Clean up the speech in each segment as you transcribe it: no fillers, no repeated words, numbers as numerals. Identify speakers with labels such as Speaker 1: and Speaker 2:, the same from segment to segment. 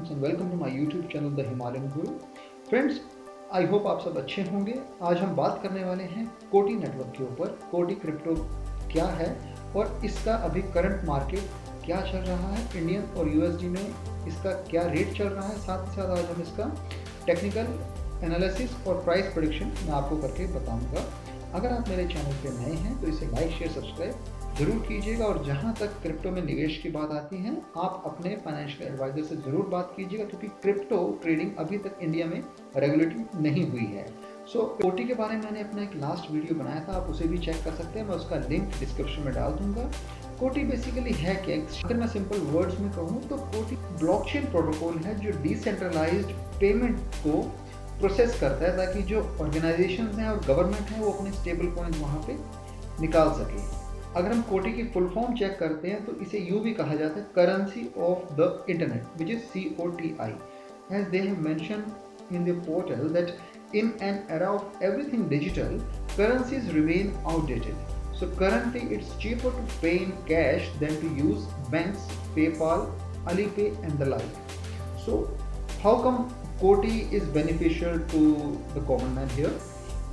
Speaker 1: Friends and welcome to my YouTube channel the Himalayan Guru. Friends, I hope आप सब अच्छे होंगे। आज हम बात करने वाले हैं कोटी नेटवर्क के ऊपर। कोटी क्रिप्टो क्या है और इसका अभी करंट मार्केट क्या चल रहा है, इंडियन और यूएसडी में इसका क्या रेट चल रहा है। साथ ही साथ आज हम इसका टेक्निकल एनालिसिस और प्राइस प्रेडिक्शन मैं आपको करके बताऊंगा। अगर आप मेरे चैनल पे नए हैं तो इसे लाइक शेयर सब्सक्राइब ज़रूर कीजिएगा। और जहां तक क्रिप्टो में निवेश की बात आती है, आप अपने फाइनेंशियल एडवाइजर से ज़रूर बात कीजिएगा, क्योंकि क्रिप्टो ट्रेडिंग अभी तक इंडिया में रेगुलेटेड नहीं हुई है। सो कोटी के बारे में मैंने अपना एक लास्ट वीडियो बनाया था, आप उसे भी चेक कर सकते हैं। मैं उसका लिंक डिस्क्रिप्शन में डाल दूंगा। कोटी बेसिकली है क्या? अगर मैं सिंपल वर्ड्स में कहूँ तो कोटी ब्लॉकचेन प्रोटोकॉल है जो डिसेंट्रलाइज्ड पेमेंट को प्रोसेस करता है, ताकि जो ऑर्गेनाइजेशंस हैं और गवर्नमेंट है वो अपने स्टेबल कॉइंस वहाँ पे निकाल सके। अगर हम कोटी की फुल फॉर्म चेक करते हैं तो इसे यूँ भी कहा जाता है currency of the internet, which is COTI, as they have mentioned in the portal that in an era of everything digital, currencies remain outdated. So currently it's cheaper to pay in cash than to use banks, PayPal, Alipay and the like. So how come Koti is beneficial to the common man here?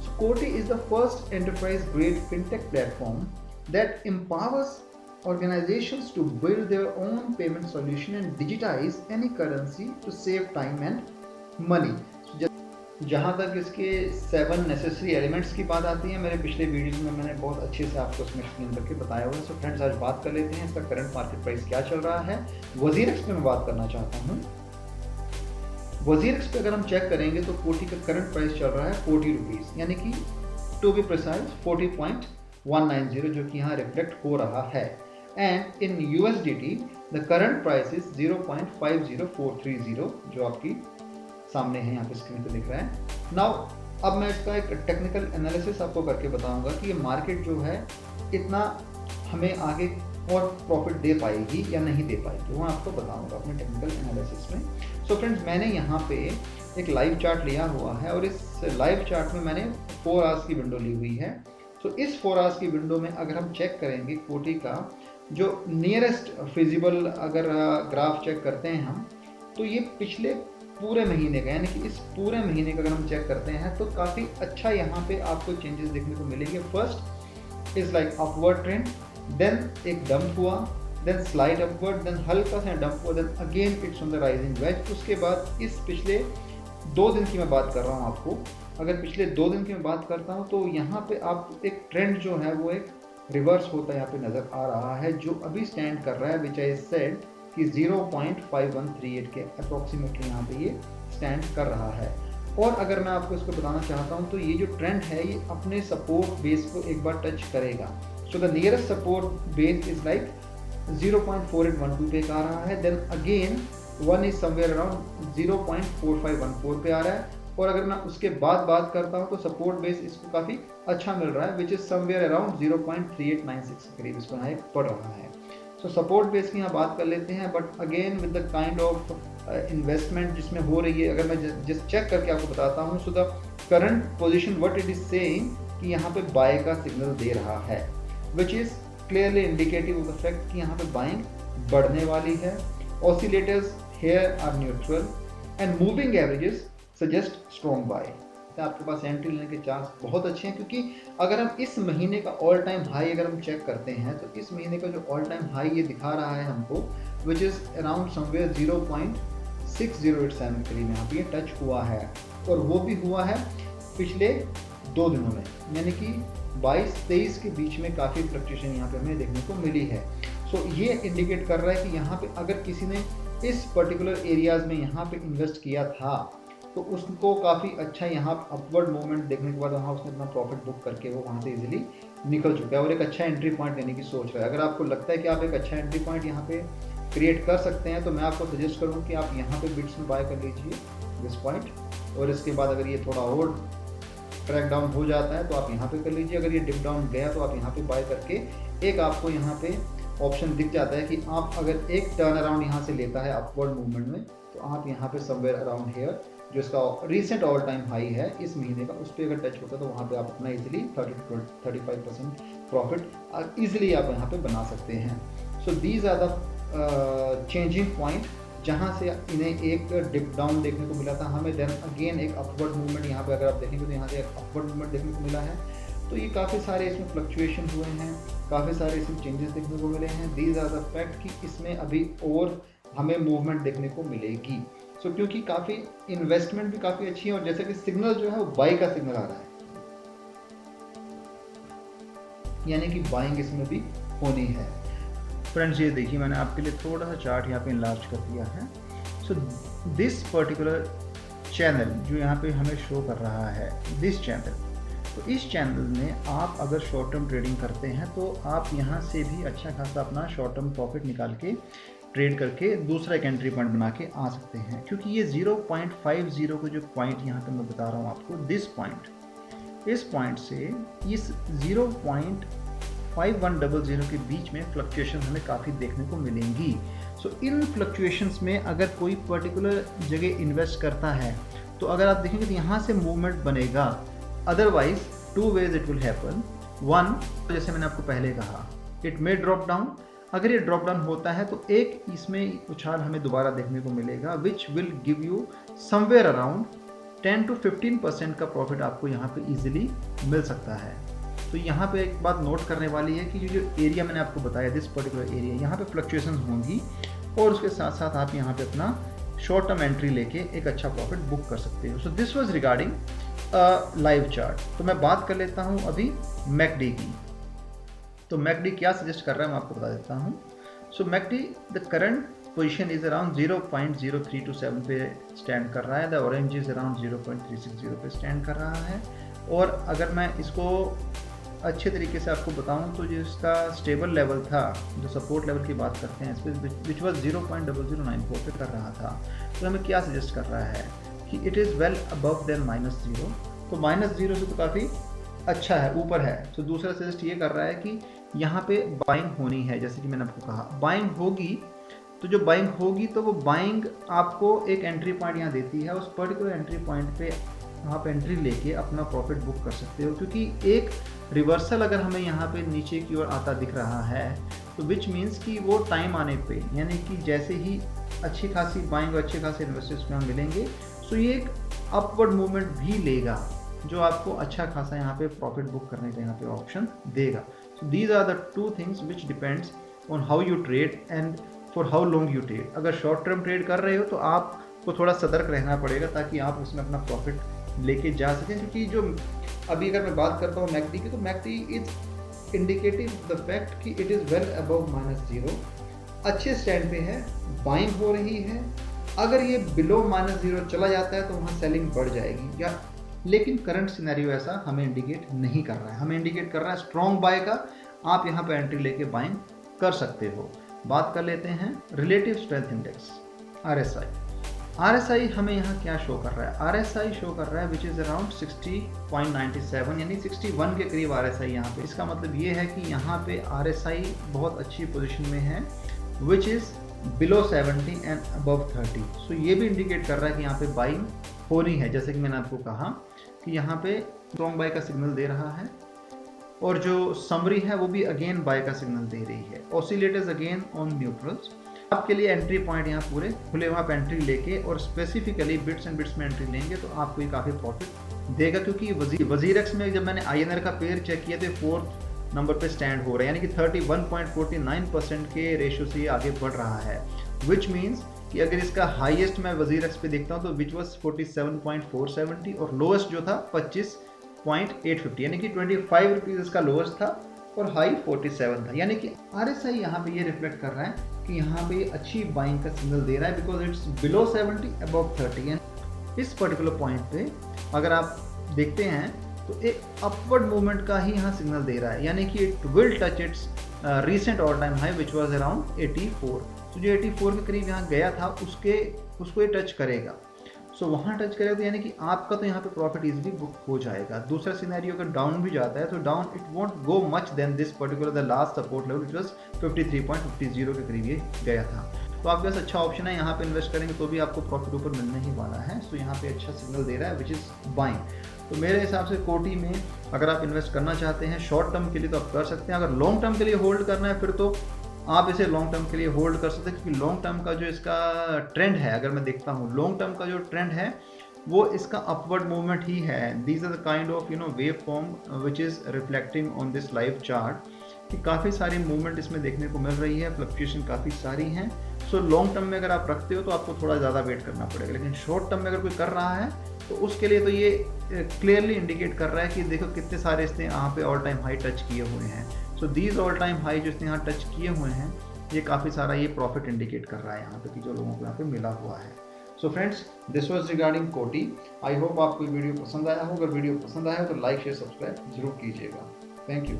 Speaker 1: So Koti is the first enterprise grade fintech platform that empowers organizations to build their own payment solution and digitize any currency to save time and money. जहाँ तक इसके 7 necessary elements की बात आती है, मेरे पिछले videos में मैंने बहुत अच्छे से आपको इसमें एक्सप्लेन करके बताया हुआ है। सो फ्रेंड्स, आज बात कर लेते हैं इसका करंट मार्केट प्राइस क्या चल रहा है। वजीरेक्स पे मैं बात करना चाहता हूँ। वजीरेक्स पे अगर हम चेक करेंगे तो कोटी का करंट प्राइस चल रहा है 40 रुपीज़, यानी कि टू बी प्रिसाइज 40.190, जो कि यहाँ रिफ्लेक्ट हो रहा है। And in USDT the current price is 0.50430, जो आपकी सामने है, यहाँ पे स्क्रीन पे दिख रहा है। नाउ अब मैं इसका एक टेक्निकल एनालिसिस आपको करके बताऊंगा कि ये मार्केट जो है इतना हमें आगे और प्रॉफिट दे पाएगी या नहीं दे पाएगी, वो आपको बताऊंगा अपने टेक्निकल एनालिसिस में। सो फ्रेंड्स, मैंने यहाँ पे एक लाइव चार्ट लिया हुआ है और इस लाइव चार्ट में मैंने 4 आवर्स की विंडो ली हुई है। सो इस 4 आवर्स की विंडो में अगर हम चेक करेंगे कोटी का जो नियरेस्ट फिजिबल अगर ग्राफ चेक करते हैं हम, तो ये पिछले पूरे महीने का, यानी कि इस पूरे महीने का अगर हम चेक करते हैं तो काफ़ी अच्छा यहाँ पे आपको चेंजेस देखने को मिलेंगे। First is like upward trend, then एक डंप हुआ, देन स्लाइड अपवर्ड, देन हल्का सा डंप हुआ, then again it's on the rising wedge. उसके बाद इस पिछले 2 दिन की मैं बात कर रहा हूँ आपको, अगर पिछले 2 दिन की मैं बात करता हूँ तो यहाँ पे आप एक ट्रेंड जो है वो एक रिवर्स होता है यहाँ पे नज़र आ रहा है, जो अभी स्टैंड कर रहा है, विच आई सेड कि 0.5138 के अप्रोक्सीमेटली यहाँ पे ये स्टैंड कर रहा है। और अगर मैं आपको इसको बताना चाहता हूँ तो ये जो ट्रेंड है ये अपने सपोर्ट बेस को एक बार टच करेगा। So the nearest support base is like 0.4812 पे आ रहा है, then again one is somewhere around 0.4514 पे आ रहा है। और अगर मैं उसके बाद बात करता हूँ तो सपोर्ट बेस इसको काफ़ी अच्छा मिल रहा है, विच इज समवेयर अराउंड 0.3896 के करीब इसको यहाँ पड़ रहा है। सो सपोर्ट बेस की यहाँ बात कर लेते हैं, but again with the kind of investment जिसमें हो रही है, अगर मैं जिस चेक करके आपको बताता हूँ, so the current position what it is saying कि यहाँ पे बाय का सिग्नल दे रहा है, which is clearly indicative of the fact कि यहाँ पे बाइंग बढ़ने वाली है। Oscillators here are neutral and moving averages suggest strong buy. आपके पास एंट्री लेने के चांस बहुत अच्छे हैं, क्योंकि अगर हम इस महीने का ऑल टाइम हाई अगर हम चेक करते हैं तो इस महीने का जो ऑल टाइम हाई ये दिखा रहा है हमको, विच इज़ अराउंड समवेयर 0.6087 करीब यहाँ पे टच हुआ है। और वो भी हुआ है पिछले 2 दिनों में, यानी कि 22-23 के बीच में काफ़ी फ्लक्चुएशन यहाँ पे हमें देखने को मिली है। सो ये इंडिकेट कर रहा है कि यहाँ पे अगर किसी ने इस पर्टिकुलर एरियाज़ में यहाँ पे इन्वेस्ट किया था तो उसको काफ़ी अच्छा यहाँ अपवर्ड मूवमेंट देखने के बाद वहाँ उसने अपना प्रॉफिट बुक करके वो वहाँ से इजीली निकल चुका है और एक अच्छा एंट्री पॉइंट लेने की सोच रहा है। अगर आपको लगता है कि आप एक अच्छा एंट्री पॉइंट यहाँ पे क्रिएट कर सकते हैं तो मैं आपको सजेस्ट करूँ कि आप यहाँ पे बिट्स में बाय कर लीजिए दिस पॉइंट, और इसके बाद अगर ये थोड़ा और ट्रैक डाउन हो जाता है तो आप यहाँ पे कर लीजिए। अगर ये डिप डाउन गया तो आप यहाँ पे बाय करके एक आपको यहाँ पे ऑप्शन दिख जाता है कि आप अगर एक टर्न अराउंड यहाँ से लेता है अपवर्ड मूवमेंट में, तो आप यहाँ पे समवेयर अराउंड हेयर जो इसका रिसेंट ऑल टाइम हाई है इस महीने का, उस पर अगर टच होता है तो वहाँ पे आप अपना इजीली 30-35% प्रॉफिट इजीली आप यहाँ पे बना सकते हैं। So these are the changing point जहाँ से इन्हें एक डिप डाउन देखने को मिला था, हमें देन अगेन एक अपवर्ड मूवमेंट यहाँ पे अगर आप देखेंगे तो यहाँ से एक अपवर्ड मूवमेंट देखने को मिला है। तो ये काफ़ी सारे इसमें फ्लक्चुएशन हुए हैं, काफ़ी सारे इसमें चेंजेस देखने को मिले हैं। दीज आर द फैक्ट कि इसमें अभी और हमें मूवमेंट देखने को मिलेगी। सो क्योंकि काफ़ी इन्वेस्टमेंट भी काफ़ी अच्छी है और जैसे कि सिग्नल जो है वो बाई का सिग्नल आ रहा है, यानी कि बाइंग इसमें भी होनी है। फ्रेंड्स ये देखिए मैंने आपके लिए थोड़ा सा चार्ट यहाँ पे इनलार्ज कर दिया है। सो दिस पर्टिकुलर चैनल जो यहाँ पे हमें शो कर रहा है, दिस चैनल, तो इस चैनल में आप अगर शॉर्ट टर्म ट्रेडिंग करते हैं तो आप यहाँ से भी अच्छा खासा अपना शॉर्ट टर्म प्रॉफिट निकाल के ट्रेड करके दूसरा एक एंट्री पॉइंट बना के आ सकते हैं। क्योंकि ये 0.50 का जो पॉइंट यहाँ पे मैं बता रहा हूँ आपको, दिस पॉइंट, इस पॉइंट से इस 0.5100 के बीच में फ्लक्चुएशन हमें काफ़ी देखने को मिलेंगी। सो इन फ्लक्चुएशंस में अगर कोई पर्टिकुलर जगह इन्वेस्ट करता है तो अगर आप देखेंगे तो यहाँ से मूवमेंट बनेगा। Otherwise to wedge it will happen. One, जैसे मैंने आपको पहले कहा, इट मे ड्रॉप डाउन। अगर ये ड्रॉप डाउन होता है तो एक इसमें उछाल हमें दोबारा देखने को मिलेगा, which will give you somewhere around 10 to 15% का प्रॉफिट आपको यहाँ पे इजीली मिल सकता है। तो यहाँ पे एक बात नोट करने वाली है कि जो एरिया मैंने आपको बताया, दिस पर्टिकुलर एरिया, यहाँ पे फ्लक्चुएशंस होंगी और उसके साथ साथ आप यहाँ पे अपना शॉर्ट टर्म एंट्री लेके एक अच्छा प्रॉफिट बुक कर सकते हो। So this was regarding live chart. तो मैं बात कर लेता हूँ अभी मैकडी की। तो मैकडी क्या सजेस्ट कर रहा है मैं आपको बता देता हूँ। So MACD the current position is around 0.0327 पे स्टैंड कर रहा है। द ऑरेंज इज अराउंड 0.360 पे स्टैंड कर रहा है। और अगर मैं इसको अच्छे तरीके से आपको बताऊं तो जो इसका स्टेबल लेवल था, जो सपोर्ट लेवल की बात करते हैं इस पर, विच वॉज 0.0094 पे कर रहा था। तो हमें क्या सजेस्ट कर रहा है कि it is well above than -0। तो -0 से तो काफ़ी अच्छा है, ऊपर है। तो दूसरा सजेस्ट ये कर रहा है कि यहाँ पे बाइंग होनी है। जैसे कि मैंने आपको कहा बाइंग होगी, तो जो बाइंग होगी तो वो बाइंग आपको एक एंट्री पॉइंट यहाँ देती है। उस पर्टिकुलर एंट्री पॉइंट पे आप एंट्री लेके अपना प्रॉफिट बुक कर सकते हो। क्योंकि एक रिवर्सल अगर हमें यहाँ पे नीचे की ओर आता दिख रहा है तो विच मीन्स कि वो टाइम आने पे, यानी कि जैसे ही अच्छी खासी बाइंग और अच्छे खासे इन्वेस्टर्स में हम मिलेंगे, सो ये एक अपवर्ड मूवमेंट भी लेगा जो आपको अच्छा खासा यहाँ पे प्रॉफिट बुक करने का यहाँ पे ऑप्शन देगा। So these are the two things which depends on how you trade and for how long you trade. अगर शॉर्ट टर्म ट्रेड कर रहे हो तो आपको थोड़ा सतर्क रहना पड़ेगा ताकि आप उसमें अपना प्रॉफिट लेके जा सकें। क्योंकि जो अभी अगर मैं बात करता हूँ मैकडी की, तो McD is indicative the fact कि इट इज़ वेल अबव -0, अच्छे स्टैंड पे है, बाइंग हो रही है। अगर ये बिलो -0 चला जाता है तो वहाँ सेलिंग बढ़ जाएगी या, लेकिन करंट सिनेरियो ऐसा हमें इंडिकेट नहीं कर रहा है। हमें इंडिकेट कर रहा है स्ट्रॉन्ग बाय का। आप यहाँ पे एंट्री लेके बाइंग कर सकते हो। बात कर लेते हैं relative strength index, RSI। RSI हमें यहाँ क्या शो कर रहा है? RSI शो कर रहा है विच इज़ अराउंड 60.97, यानी 61 के करीब RSI यहाँ पे। इसका मतलब ये है कि यहाँ पे RSI बहुत अच्छी पोजीशन में है, which is below 70 and above 30। सो ये भी इंडिकेट कर रहा है कि यहाँ पे बाइंग होनी है। जैसे कि मैंने आपको कहा कि यहाँ पे स्ट्रॉन्ग बाय का सिग्नल दे रहा है और जो समरी है वो भी अगेन बाय का सिग्नल दे रही है। Oscillators again on neutrals. आपके लिए एंट्री पॉइंट यहाँ पूरे खुले, वहाँ पे एंट्री लेके और स्पेसिफिकली बिट्स एंड बिट्स में एंट्री लेंगे तो आपको ये काफ़ी प्रॉफिट देगा। क्योंकि वजीरेक्स में जब मैंने INR का पेयर चेक किया तो 4th नंबर पे स्टैंड हो रहा है, यानी कि 31.49% के रेशियो से ये आगे बढ़ रहा है। विच मीन्स कि अगर इसका हाईएस्ट मैं वजीरेक्स पे देखता हूँ तो विच वॉज 47.470 और लोएस्ट जो था 25.850, यानी कि 25 रुपीज़ इसका लोएस्ट था और हाई 47 था। यानी कि RSI यहाँ पे ये रिफ्लेक्ट कर रहा है कि यहाँ पे अच्छी बाइंग का सिग्नल दे रहा है, because it's below 70 above 30। And इस पर्टिकुलर पॉइंट पे अगर आप देखते हैं तो एक अपवर्ड मूवमेंट का ही यहाँ सिग्नल दे रहा है, यानी कि it will touch it's recent all time high which was around 84। तो जो 84 के करीब यहाँ गया था उसको ये टच करेगा। सो वहाँ टच करेगा तो यानी कि आपका तो यहाँ पे प्रॉफिट इजीली बुक हो जाएगा। दूसरा सिनेरियो अगर डाउन भी जाता है तो down it won't go much than this particular the last support level which was 53.50 के करीब ये गया था। तो आपके पास अच्छा ऑप्शन है, यहाँ पे इन्वेस्ट करेंगे तो भी आपको प्रॉफिट ऊपर मिलने ही वाला है। सो यहाँ पे अच्छा सिग्नल दे रहा है विच इज़ बाइंग। तो मेरे हिसाब से कोटी में अगर आप इन्वेस्ट करना चाहते हैं शॉर्ट टर्म के लिए तो आप कर सकते हैं। अगर लॉन्ग टर्म के लिए होल्ड करना है फिर तो आप इसे लॉन्ग टर्म के लिए होल्ड कर सकते हैं, क्योंकि लॉन्ग टर्म का जो इसका ट्रेंड है, अगर मैं देखता हूँ लॉन्ग टर्म का जो ट्रेंड है वो इसका अपवर्ड मूवमेंट ही है। These are the kind of wave form which is reflecting on this live chart, कि काफ़ी सारी मूवमेंट इसमें देखने को मिल रही है, फ्लक्चुएशन काफ़ी सारी हैं। सो लॉन्ग टर्म में अगर आप रखते हो तो आपको थोड़ा ज़्यादा वेट करना पड़ेगा, लेकिन शॉर्ट टर्म में अगर कोई कर रहा है तो उसके लिए तो ये क्लियरली इंडिकेट कर रहा है कि देखो कितने सारे इसने यहाँ पे ऑल टाइम हाई टच किए हुए हैं। So these all time high जो इसने यहाँ टच किए हुए हैं, ये काफ़ी सारा ये प्रॉफिट इंडिकेट कर रहा है यहाँ पे कि जो लोगों को यहाँ पे मिला हुआ है। So friends, this was regarding कोटी। आई होप आपको वीडियो पसंद आया हो। अगर वीडियो पसंद आया हो तो लाइक शेयर सब्सक्राइब जरूर कीजिएगा। Thank you.